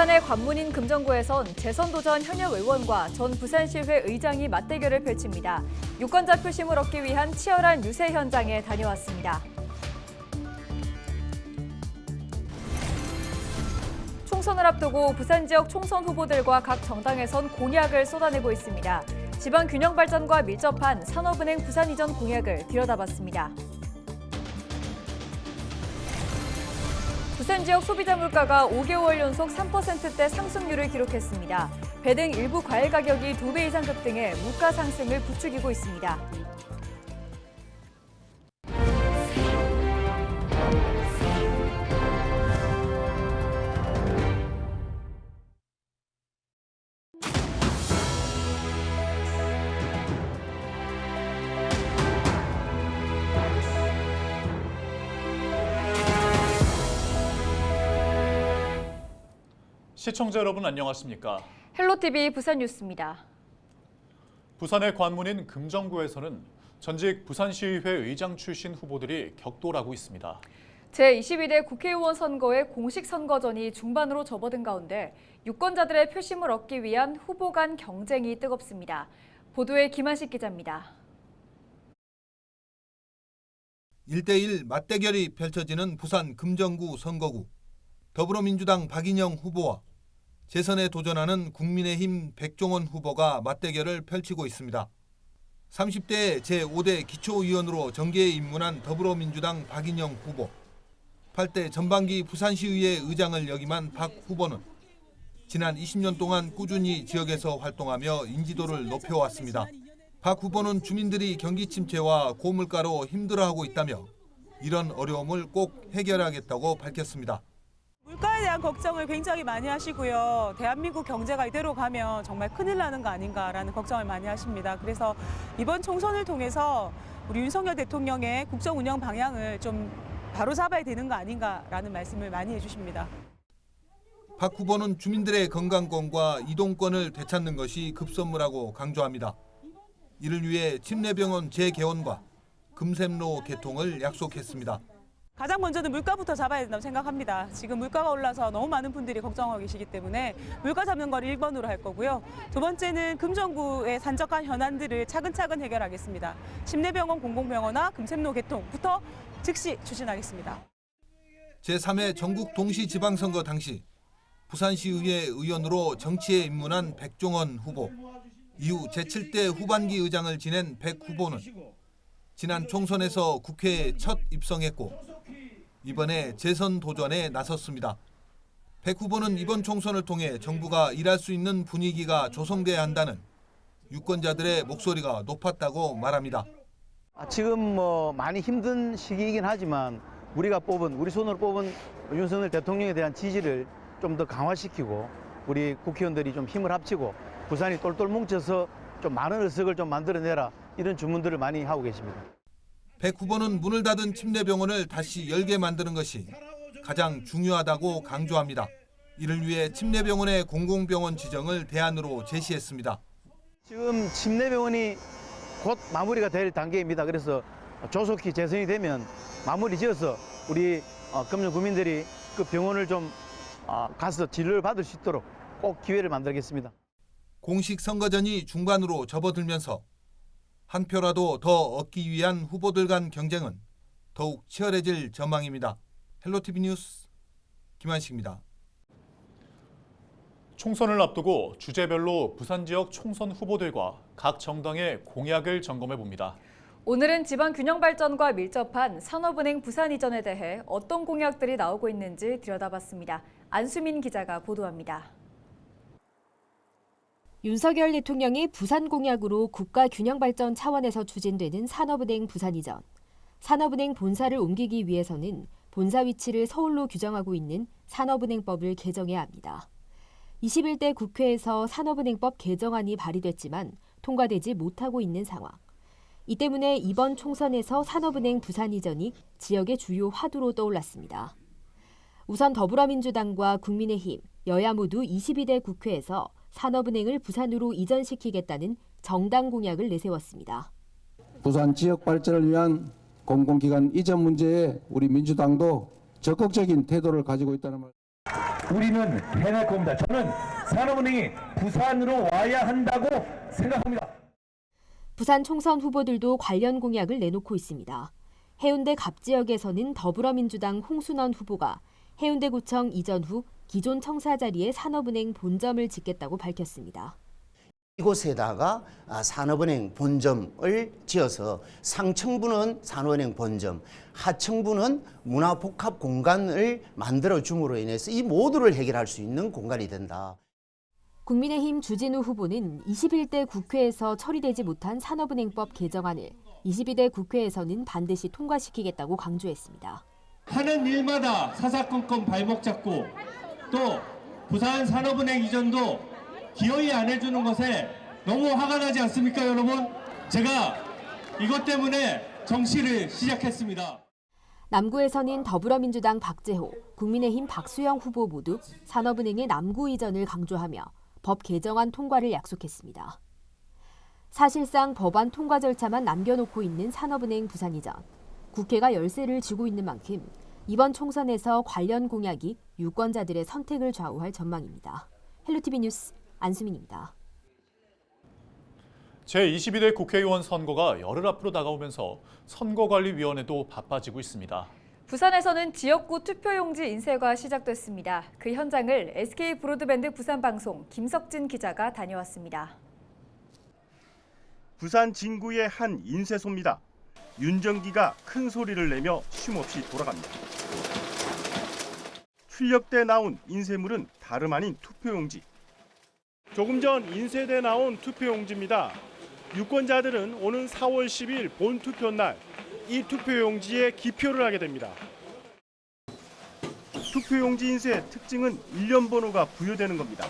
부산의 관문인 금정구에선 재선 도전 현역 의원과 전 부산시의회 의장이 맞대결을 펼칩니다. 유권자 표심을 얻기 위한 치열한 유세 현장에 다녀왔습니다. 총선을 앞두고 부산 지역 총선 후보들과 각 정당에선 공약을 쏟아내고 있습니다. 지방 균형 발전과 밀접한 산업은행 부산 이전 공약을 들여다봤습니다. 부산 지역 소비자 물가가 5개월 연속 3%대 상승률을 기록했습니다. 배 등 일부 과일 가격이 2배 이상 급등해 물가 상승을 부추기고 있습니다. 시청자 여러분 안녕하십니까? 헬로티비 부산 뉴스입니다. 부산의 관문인 금정구에서는 전직 부산시의회 의장 출신 후보들이 격돌하고 있습니다. 제22대 국회의원 선거의 공식 선거전이 중반으로 접어든 가운데 유권자들의 표심을 얻기 위한 후보 간 경쟁이 뜨겁습니다. 보도에 김한식 기자입니다. 1대1 맞대결이 펼쳐지는 부산 금정구 선거구. 더불어민주당 박인영 후보와 재선에 도전하는 국민의힘 백종원 후보가 맞대결을 펼치고 있습니다. 30대 제5대 기초의원으로 정계에 입문한 더불어민주당 박인영 후보, 8대 전반기 부산시의회 의장을 역임한 박 후보는 지난 20년 동안 꾸준히 지역에서 활동하며 인지도를 높여왔습니다. 박 후보는 주민들이 경기 침체와 고물가로 힘들어하고 있다며 이런 어려움을 꼭 해결하겠다고 밝혔습니다. 물가에 대한 걱정을 굉장히 많이 하시고요. 대한민국 경제가 이대로 가면 정말 큰일 나는 거 아닌가라는 걱정을 많이 하십니다. 그래서 이번 총선을 통해서 우리 윤석열 대통령의 국정 운영 방향을 좀 바로잡아야 되는 거 아닌가라는 말씀을 많이 해주십니다. 박 후보는 주민들의 건강권과 이동권을 되찾는 것이 급선무라고 강조합니다. 이를 위해 침례병원 재개원과 금샘로 개통을 약속했습니다. 가장 먼저는 물가부터 잡아야 된다고 생각합니다. 지금 물가가 올라서 너무 많은 분들이 걱정하고 계시기 때문에 물가 잡는 걸 1번으로 할 거고요. 두 번째는 금정구의 산적한 현안들을 차근차근 해결하겠습니다. 침례병원 공공병원화 금샘로 개통부터 즉시 추진하겠습니다. 제3회 전국 동시지방선거 당시 부산시의회 의원으로 정치에 입문한 백종원 후보, 이후 제7대 후반기 의장을 지낸 백 후보는 지난 총선에서 국회에 첫 입성했고 이번에 재선 도전에 나섰습니다. 백 후보는 이번 총선을 통해 정부가 일할 수 있는 분위기가 조성돼야 한다는 유권자들의 목소리가 높았다고 말합니다. 지금 많이 힘든 시기이긴 하지만 우리 손으로 뽑은 윤석열 대통령에 대한 지지를 좀 더 강화시키고 우리 국회의원들이 좀 힘을 합치고 부산이 똘똘 뭉쳐서 좀 많은 의석을 좀 만들어내라 이런 주문들을 많이 하고 계십니다. 백 후보는 문을 닫은 침례병원을 다시 열게 만드는 것이 가장 중요하다고 강조합니다. 이를 위해 침례병원의 공공병원 지정을 대안으로 제시했습니다. 지금 침례병원이 곧 마무리가 될 단계입니다. 그래서 조속히 재선이 되면 마무리 지어서 우리 금정 구민들이 그 병원을 좀 가서 진료를 받을 수 있도록 꼭 기회를 만들겠습니다. 공식 선거전이 중반으로 접어들면서 한 표라도 더 얻기 위한 후보들 간 경쟁은 더욱 치열해질 전망입니다. 헬로티비 뉴스 김한식입니다. 총선을 앞두고 주제별로 부산 지역 총선 후보들과 각 정당의 공약을 점검해 봅니다. 오늘은 지방 균형 발전과 밀접한 산업은행 부산 이전에 대해 어떤 공약들이 나오고 있는지 들여다봤습니다. 안수민 기자가 보도합니다. 윤석열 대통령이 부산 공약으로 국가 균형 발전 차원에서 추진되는 산업은행 부산 이전. 산업은행 본사를 옮기기 위해서는 본사 위치를 서울로 규정하고 있는 산업은행법을 개정해야 합니다. 21대 국회에서 산업은행법 개정안이 발의됐지만 통과되지 못하고 있는 상황. 이 때문에 이번 총선에서 산업은행 부산 이전이 지역의 주요 화두로 떠올랐습니다. 우선 더불어민주당과 국민의힘, 여야 모두 22대 국회에서 산업은행을 부산으로 이전시키겠다는 정당 공약을 내세웠습니다. 부산 지역 발전을 위한 공공기관 이전 문제에 우리 민주당도 적극적인 태도를 가지고 있다는 말. 우리는 해낼 겁니다. 저는 산업은행이 부산으로 와야 한다고 생각합니다. 부산 총선 후보들도 관련 공약을 내놓고 있습니다. 해운대 갑지역에서는 더불어민주당 홍순원 후보가 해운대구청 이전 후 기존 청사 자리에 산업은행 본점을 짓겠다고 밝혔습니다. 이곳에다가 산업은행 본점을 지어서 상층부는 산업은행 본점, 하층부는 문화복합 공간을 만들어 줌으로 인해서 이 모두를 해결할 수 있는 공간이 된다. 국민의힘 주진우 후보는 21대 국회에서 처리되지 못한 산업은행법 개정안을 22대 국회에서는 반드시 통과시키겠다고 강조했습니다. 하는 일마다 사사건건 발목 잡고 또 부산 산업은행 이전도 기어이 안 해주는 것에 너무 화가 나지 않습니까, 여러분? 제가 이것 때문에 정치를 시작했습니다. 남구에서는 더불어민주당 박재호, 국민의힘 박수영 후보 모두 산업은행의 남구 이전을 강조하며 법 개정안 통과를 약속했습니다. 사실상 법안 통과 절차만 남겨놓고 있는 산업은행 부산 이전. 국회가 열쇠를 쥐고 있는 만큼 이번 총선에서 관련 공약이 유권자들의 선택을 좌우할 전망입니다. 헬로티비 뉴스 안수민입니다. 제22대 국회의원 선거가 열흘 앞으로 다가오면서 선거관리위원회도 바빠지고 있습니다. 부산에서는 지역구 투표용지 인쇄가 시작됐습니다. 그 현장을 SK 브로드밴드 부산방송 김석진 기자가 다녀왔습니다. 부산 진구의 한 인쇄소입니다. 윤정기가 큰 소리를 내며 쉼없이 돌아갑니다. 출력돼 나온 인쇄물은 다름 아닌 투표용지. 조금 전 인쇄돼 나온 투표용지입니다. 유권자들은 오는 4월 10일 본투표 날 이 투표용지에 기표를 하게 됩니다. 투표용지 인쇄의 특징은 일련 번호가 부여되는 겁니다.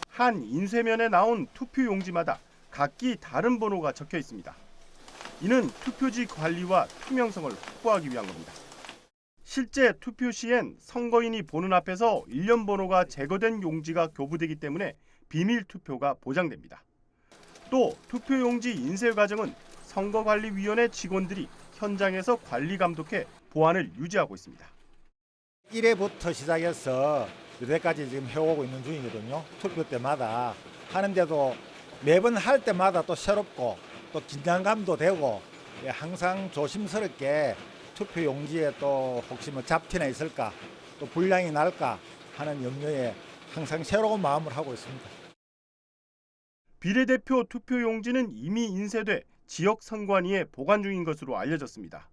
한 인쇄면에 나온 투표용지마다 각기 다른 번호가 적혀 있습니다. 이는 투표지 관리와 투명성을 확보하기 위한 겁니다. 실제 투표 시엔 선거인이 보는 앞에서 일련 번호가 제거된 용지가 교부되기 때문에 비밀 투표가 보장됩니다. 또 투표용지 인쇄 과정은 선거관리위원회 직원들이 현장에서 관리 감독해 보안을 유지하고 있습니다. 1회부터 시작해서 여태까지 지금 해오고 있는 중이거든요. 투표 때마다 하는데도 매번 할 때마다 또 새롭고 또 긴장감도 되고 항상 조심스럽게 투표 용지에 또 혹시 뭐 잡티나 있을까 또 불량이 날까 하는 염려에 항상 새로운 마음을 하고 있습니다. 비례대표 투표용지는 이미 인쇄돼 지역 선관위에 보관 중인 것으로 알려졌습니다.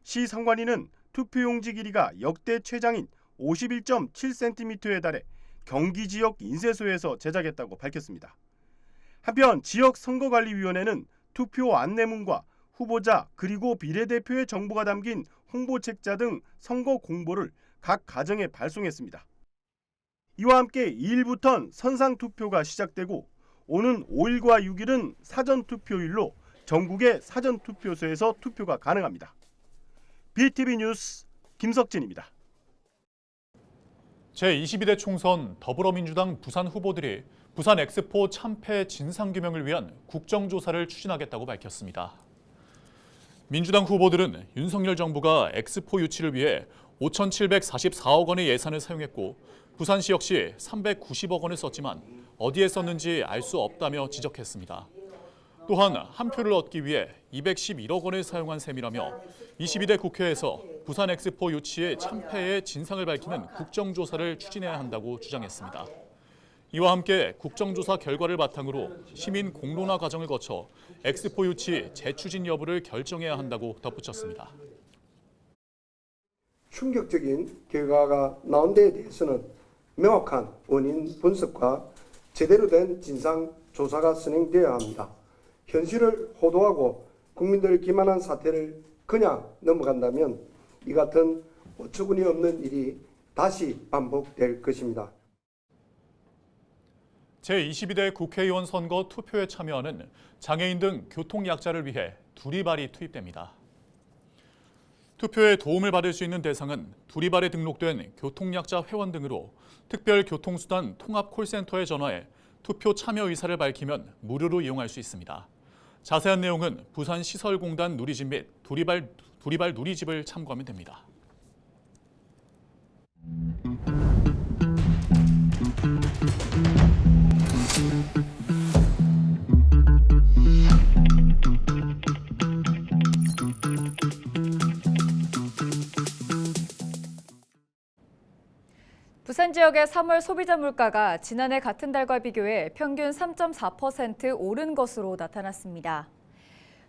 시 선관위는 투표용지 길이가 역대 최장인 51.7cm에 달해 경기 지역 인쇄소에서 제작했다고 밝혔습니다. 한편 지역선거관리위원회는 투표 안내문과 후보자 그리고 비례대표의 정보가 담긴 홍보책자 등 선거 공보를 각 가정에 발송했습니다. 이와 함께 2일부터는 선상투표가 시작되고 오는 5일과 6일은 사전투표일로 전국의 사전투표소에서 투표가 가능합니다. BTV 뉴스 김석진입니다. 제22대 총선 더불어민주당 부산 후보들이 부산 엑스포 참패 진상규명을 위한 국정조사를 추진하겠다고 밝혔습니다. 민주당 후보들은 윤석열 정부가 엑스포 유치를 위해 5,744억 원의 예산을 사용했고 부산시 역시 390억 원을 썼지만 어디에 썼는지 알 수 없다며 지적했습니다. 또한 한 표를 얻기 위해 211억 원을 사용한 셈이라며 22대 국회에서 부산 엑스포 유치의 참패의 진상을 밝히는 국정조사를 추진해야 한다고 주장했습니다. 이와 함께 국정조사 결과를 바탕으로 시민 공론화 과정을 거쳐 엑스포 유치 재추진 여부를 결정해야 한다고 덧붙였습니다. 충격적인 결과가 나온 데에 대해서는 명확한 원인 분석과 제대로 된 진상조사가 진행되어야 합니다. 현실을 호도하고 국민들을 기만한 사태를 그냥 넘어간다면 이 같은 어처구니 없는 일이 다시 반복될 것입니다. 제22대 국회의원 선거 투표에 참여하는 장애인 등 교통약자를 위해 두리발이 투입됩니다. 투표에 도움을 받을 수 있는 대상은 두리발에 등록된 교통약자 회원 등으로 특별교통수단 통합콜센터에 전화해 투표 참여 의사를 밝히면 무료로 이용할 수 있습니다. 자세한 내용은 부산시설공단 누리집 및 두리발 누리집을 참고하면 됩니다. 부산 지역의 3월 소비자 물가가 지난해 같은 달과 비교해 평균 3.4% 오른 것으로 나타났습니다.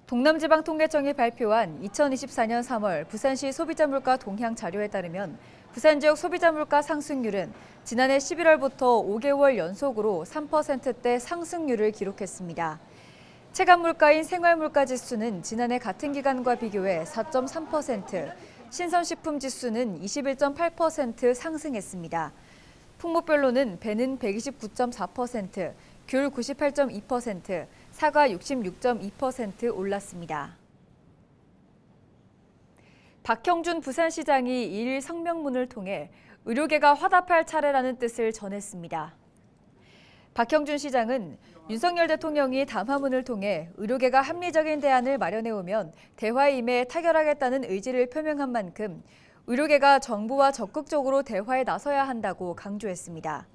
동남지방통계청이 발표한 2024년 3월 부산시 소비자 물가 동향 자료에 따르면 부산 지역 소비자 물가 상승률은 지난해 11월부터 5개월 연속으로 3%대 상승률을 기록했습니다. 체감 물가인 생활물가 지수는 지난해 같은 기간과 비교해 4.3%, 신선식품 지수는 21.8% 상승했습니다. 품목별로는 배는 129.4%, 귤 98.2%, 사과 66.2% 올랐습니다. 박형준 부산시장이 2일 성명문을 통해 의료계가 화답할 차례라는 뜻을 전했습니다. 박형준 시장은 윤석열 대통령이 담화문을 통해 의료계가 합리적인 대안을 마련해오면 대화에 임해 타결하겠다는 의지를 표명한 만큼 의료계가 정부와 적극적으로 대화에 나서야 한다고 강조했습니다.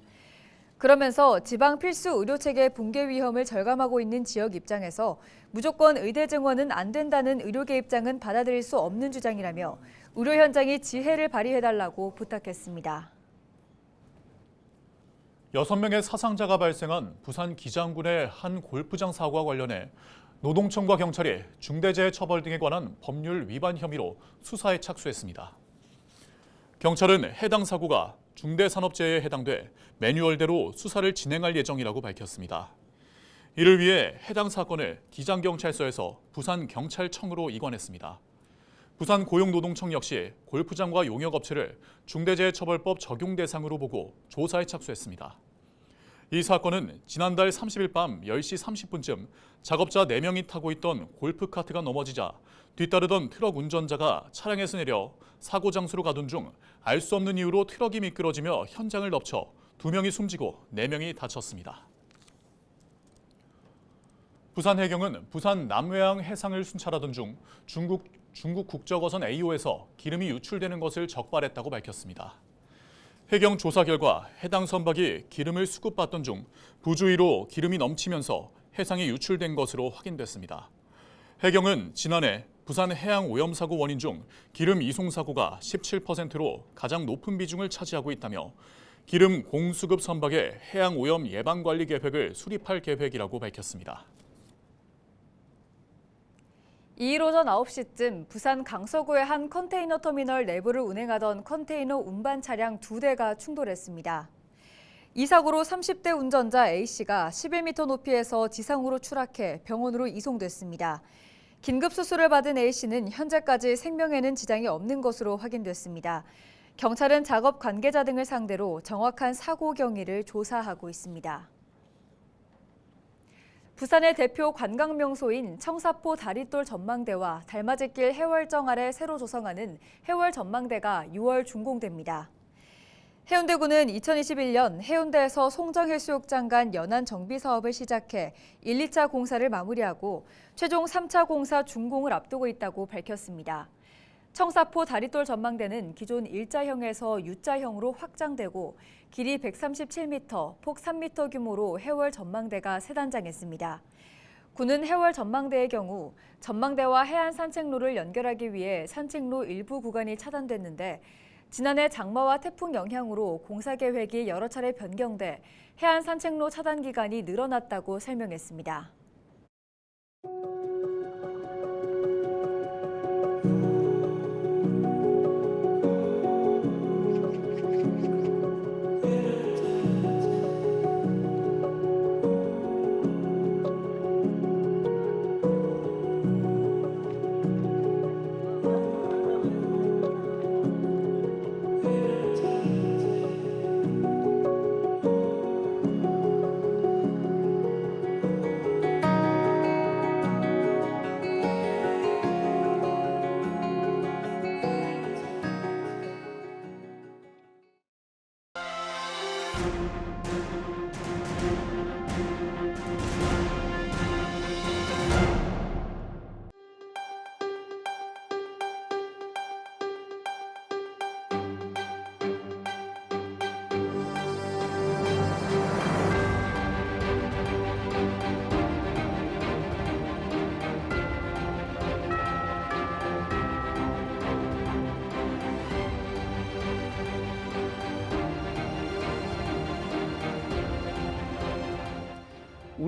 그러면서 지방 필수 의료체계 붕괴 위험을 절감하고 있는 지역 입장에서 무조건 의대 증원은 안 된다는 의료계 입장은 받아들일 수 없는 주장이라며 의료 현장이 지혜를 발휘해달라고 부탁했습니다. 6명의 사상자가 발생한 부산 기장군의 한 골프장 사고와 관련해 노동청과 경찰이 중대재해처벌 등에 관한 법률 위반 혐의로 수사에 착수했습니다. 경찰은 해당 사고가 중대산업재해에 해당돼 매뉴얼대로 수사를 진행할 예정이라고 밝혔습니다. 이를 위해 해당 사건을 기장경찰서에서 부산경찰청으로 이관했습니다. 부산고용노동청 역시 골프장과 용역업체를 중대재해처벌법 적용 대상으로 보고 조사에 착수했습니다. 이 사건은 지난달 30일 밤 10시 30분쯤 작업자 4명이 타고 있던 골프카트가 넘어지자 뒤따르던 트럭 운전자가 차량에서 내려 사고 장소로 가던 중 알 수 없는 이유로 트럭이 미끄러지며 현장을 덮쳐 2명이 숨지고 4명이 다쳤습니다. 부산해경은 부산 남외항 해상을 순찰하던 중 중국 국적어선 AO에서 기름이 유출되는 것을 적발했다고 밝혔습니다. 해경 조사 결과 해당 선박이 기름을 수급받던 중 부주의로 기름이 넘치면서 해상에 유출된 것으로 확인됐습니다. 해경은 지난해 부산 해양 오염 사고 원인 중 기름 이송 사고가 17%로 가장 높은 비중을 차지하고 있다며 기름 공수급 선박의 해양 오염 예방 관리 계획을 수립할 계획이라고 밝혔습니다. 2일 오전 9시쯤 부산 강서구의 한 컨테이너 터미널 내부를 운행하던 컨테이너 운반 차량 2대가 충돌했습니다. 이 사고로 30대 운전자 A씨가 11m 높이에서 지상으로 추락해 병원으로 이송됐습니다. 긴급 수술을 받은 A씨는 현재까지 생명에는 지장이 없는 것으로 확인됐습니다. 경찰은 작업 관계자 등을 상대로 정확한 사고 경위를 조사하고 있습니다. 부산의 대표 관광 명소인 청사포 다리돌 전망대와 달맞이길 해월정 아래 새로 조성하는 해월 전망대가 6월 준공됩니다. 해운대구는 2021년 해운대에서 송정해수욕장 간 연안 정비 사업을 시작해 1, 2차 공사를 마무리하고 최종 3차 공사 준공을 앞두고 있다고 밝혔습니다. 청사포 다리돌 전망대는 기존 일자형에서 U자형으로 확장되고 길이 137m, 폭 3m 규모로 해월 전망대가 세 단장했습니다. 구는 해월 전망대의 경우 전망대와 해안 산책로를 연결하기 위해 산책로 일부 구간이 차단됐는데 지난해 장마와 태풍 영향으로 공사 계획이 여러 차례 변경돼 해안 산책로 차단 기간이 늘어났다고 설명했습니다.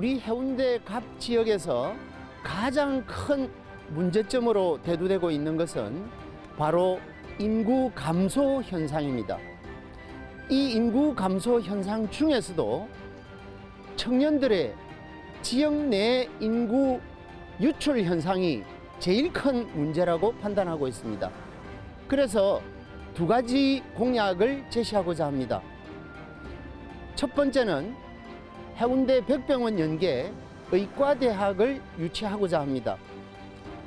우리 해운대 갑 지역에서 가장 큰 문제점으로 대두되고 있는 것은 바로 인구 감소 현상입니다. 이 인구 감소 현상 중에서도 청년들의 지역 내 인구 유출 현상이 제일 큰 문제라고 판단하고 있습니다. 그래서 두 가지 공약을 제시하고자 합니다. 첫 번째는 해운대 백병원 연계 의과대학을 유치하고자 합니다.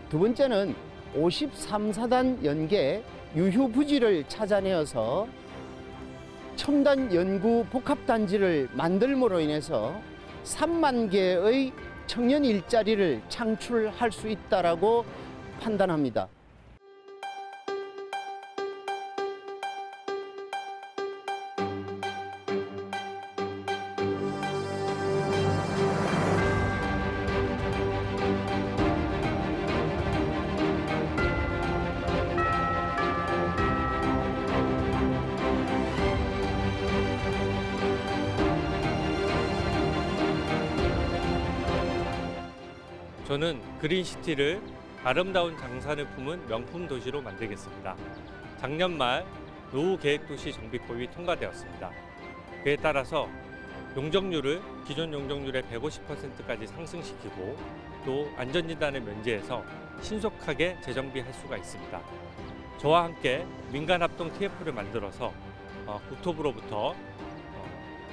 두 번째는 53사단 연계 유휴부지를 찾아내어서 첨단 연구 복합단지를 만들므로 인해서 3만 개의 청년 일자리를 창출할 수 있다라고 판단합니다. 저는 그린시티를 아름다운 장산을 품은 명품 도시로 만들겠습니다. 작년 말 노후계획도시 정비법이 통과되었습니다. 그에 따라서 용적률을 기존 용적률의 150%까지 상승시키고 또 안전진단을 면제해서 신속하게 재정비할 수가 있습니다. 저와 함께 민간합동 TF를 만들어서 국토부로부터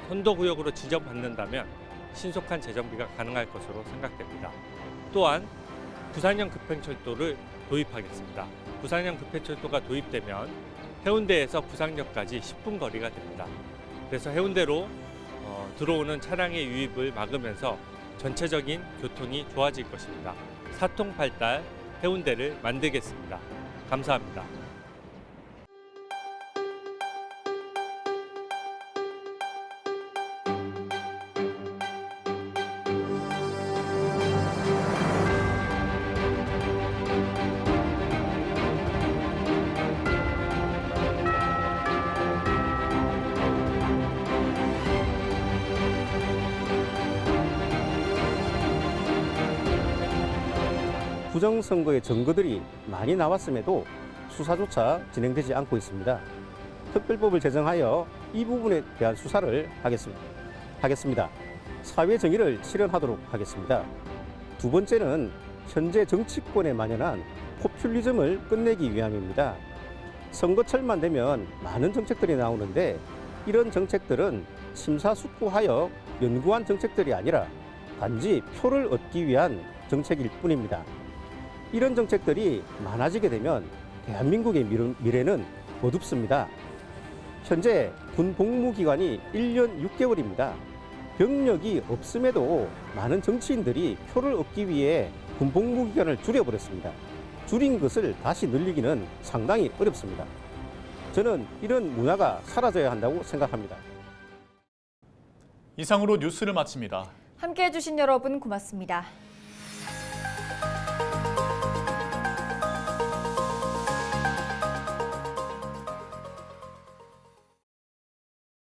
선도구역으로 지정받는다면 신속한 재정비가 가능할 것으로 생각됩니다. 또한 부산형 급행철도를 도입하겠습니다. 부산형 급행철도가 도입되면 해운대에서 부산역까지 10분 거리가 됩니다. 그래서 해운대로 들어오는 차량의 유입을 막으면서 전체적인 교통이 좋아질 것입니다. 사통팔달 해운대를 만들겠습니다. 감사합니다. 부정선거의 증거들이 많이 나왔음에도 수사조차 진행되지 않고 있습니다. 특별법을 제정하여 이 부분에 대한 수사를 하겠습니다. 사회 정의를 실현하도록 하겠습니다. 두 번째는 현재 정치권에 만연한 포퓰리즘을 끝내기 위함입니다. 선거철만 되면 많은 정책들이 나오는데 이런 정책들은 심사숙고하여 연구한 정책들이 아니라 단지 표를 얻기 위한 정책일 뿐입니다. 이런 정책들이 많아지게 되면 대한민국의 미래는 어둡습니다. 현재 군 복무기간이 1년 6개월입니다. 병력이 없음에도 많은 정치인들이 표를 얻기 위해 군 복무기간을 줄여버렸습니다. 줄인 것을 다시 늘리기는 상당히 어렵습니다. 저는 이런 문화가 사라져야 한다고 생각합니다. 이상으로 뉴스를 마칩니다. 함께해 주신 여러분 고맙습니다.